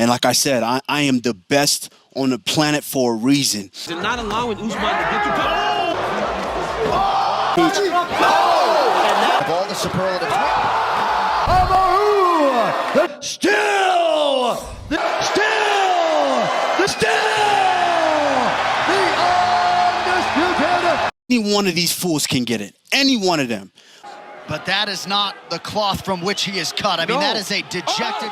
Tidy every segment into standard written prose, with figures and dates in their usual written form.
And like I said, I am the best on the planet for a reason. They're not allowing Usman to get to Of all the superlatives. Kamaru! Still the undisputed. Any one of these fools can get it. Any one of them. But that is not the cloth from which he is cut. I mean, that is a dejected...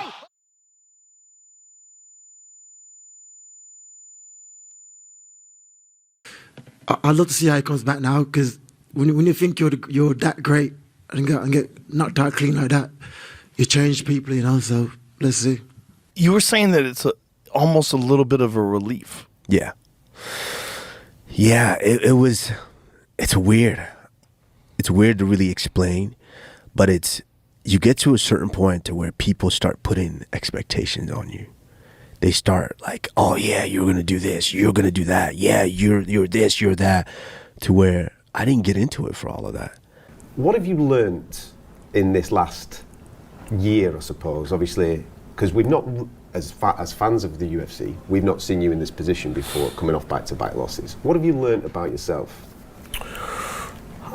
I'd love to see how he comes back now, because when you think you're that great and get knocked out clean like that, you change people, you know, so let's see. You were saying that it's almost a little bit of a relief. Yeah. Yeah, it's weird. It's weird to really explain, but you get to a certain point to where people start putting expectations on you. They start like, oh yeah, you're gonna do this, you're gonna do that, yeah, you're this, you're that, to where I didn't get into it for all of that. What have you learnt in this last year, I suppose? Obviously, because we've not, as fans of the UFC, we've not seen you in this position before, coming off back-to-back losses. What have you learnt about yourself?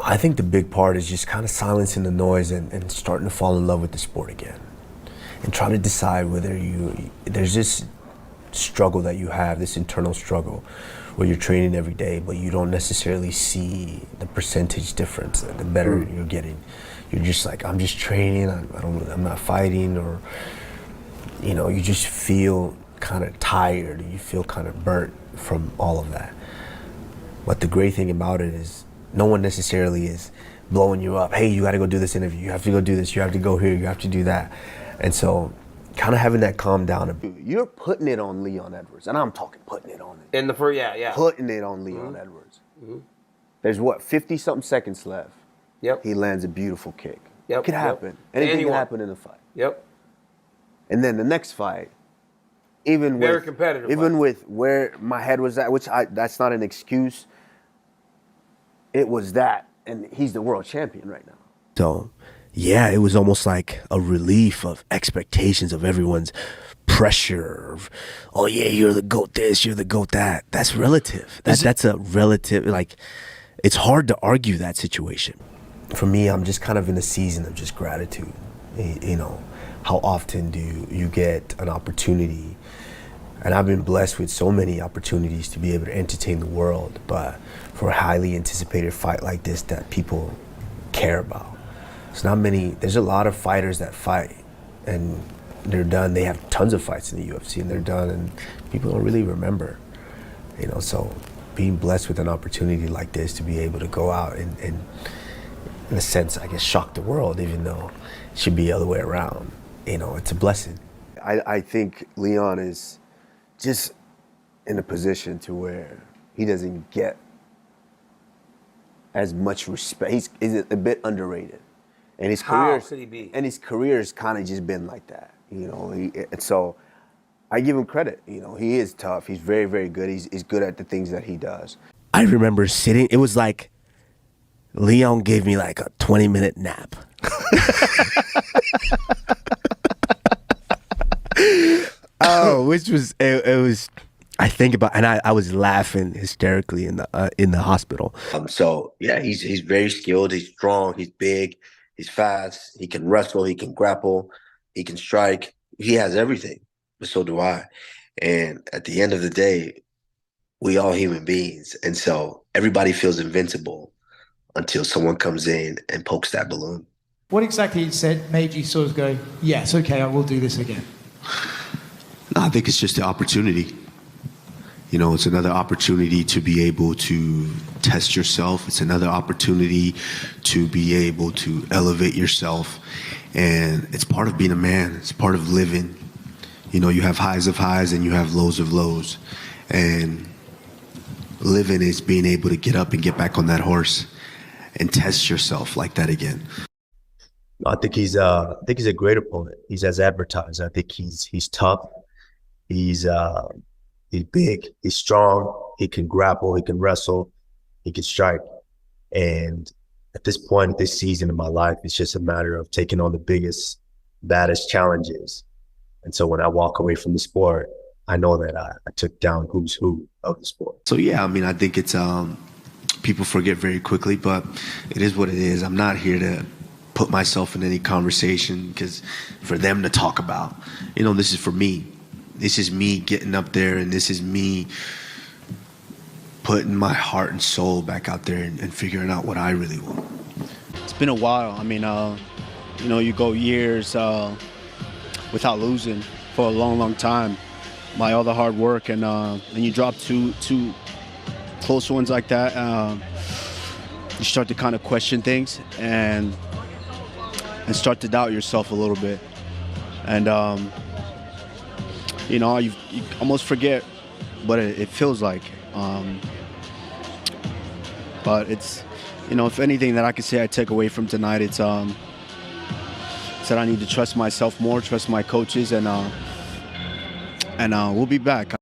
I think the big part is just kind of silencing the noise and starting to fall in love with the sport again. And trying to decide whether there's this struggle that you have, this internal struggle, where you're training every day, but you don't necessarily see the percentage difference, the better you're getting. You're just like, I'm just training, I'm not fighting, or, you know, you just feel kind of tired, you feel kind of burnt from all of that. But the great thing about it is no one necessarily is blowing you up. Hey, you gotta go do this interview, you have to go do this, you have to go here, you have to do that. And so, kind of having that calm down. You're putting it on Leon Edwards, and I'm talking putting it on it. in the first, yeah. Putting it on Leon Edwards. There's what, 50-something seconds left. Yep. He lands a beautiful kick. Yep. It could happen. Yep. Anything can happen in a fight. Yep. And then the next fight, even Very with competitive even fight. with where my head was at, which that's not an excuse. It was that, and he's the world champion right now. So, yeah, it was almost like a relief of expectations of everyone's pressure. Of, oh yeah, you're the GOAT this, you're the GOAT that. That's relative. That's a relative, like, it's hard to argue that situation. For me, I'm just kind of in a season of just gratitude. You know, how often do you get an opportunity? And I've been blessed with so many opportunities to be able to entertain the world, but for a highly anticipated fight like this that people care about. It's not many, there's a lot of fighters that fight and they're done. They have tons of fights in the UFC and they're done, and people don't really remember, you know. So being blessed with an opportunity like this to be able to go out and in a sense, I guess, shock the world, even though it should be the other way around. You know, it's a blessing. I think Leon is just in a position to where he doesn't get as much respect. He's a bit underrated. And his career, could he be? And his career has kind of just been like that, you know. And so I give him credit. You know, he is tough. He's very, very good. He's good at the things that he does. I remember sitting. It was like Leon gave me like a 20-minute nap. Oh, which was it was. I think about, and I was laughing hysterically in the hospital. So yeah, he's very skilled. He's strong. He's big. He's fast. He can wrestle. He can grapple. He can strike. He has everything. But so do I. And at the end of the day, we all human beings, and so everybody feels invincible until someone comes in and pokes that balloon. What exactly made you sort of go, yes, okay, I will do this again? I think it's just the opportunity. You know, it's another opportunity to be able to test yourself. It's another opportunity to be able to elevate yourself. And it's part of being a man. It's part of living. You know, you have highs of highs and you have lows of lows. And living is being able to get up and get back on that horse and test yourself like that again. I think he's a great opponent. He's as advertised. I think he's tough. He's big, he's strong, he can grapple, he can wrestle, he can strike. And at this point, this season of my life, it's just a matter of taking on the biggest, baddest challenges And so when I walk away from the sport, I know that I took down who's who of the sport. So yeah, I mean, I think it's people forget very quickly, but it is what it is. I'm not here to put myself in any conversation because for them to talk about, this is for me. This is me getting up there, and this is me putting my heart and soul back out there and figuring out what I really want. It's been a while. I mean, you go years without losing for a long, long time by all the hard work, and you drop two close ones like that. You start to kind of question things and start to doubt yourself a little bit, and you almost forget what it feels like. But it's, if anything that I could say I take away from tonight, it's that I need to trust myself more, trust my coaches, and we'll be back.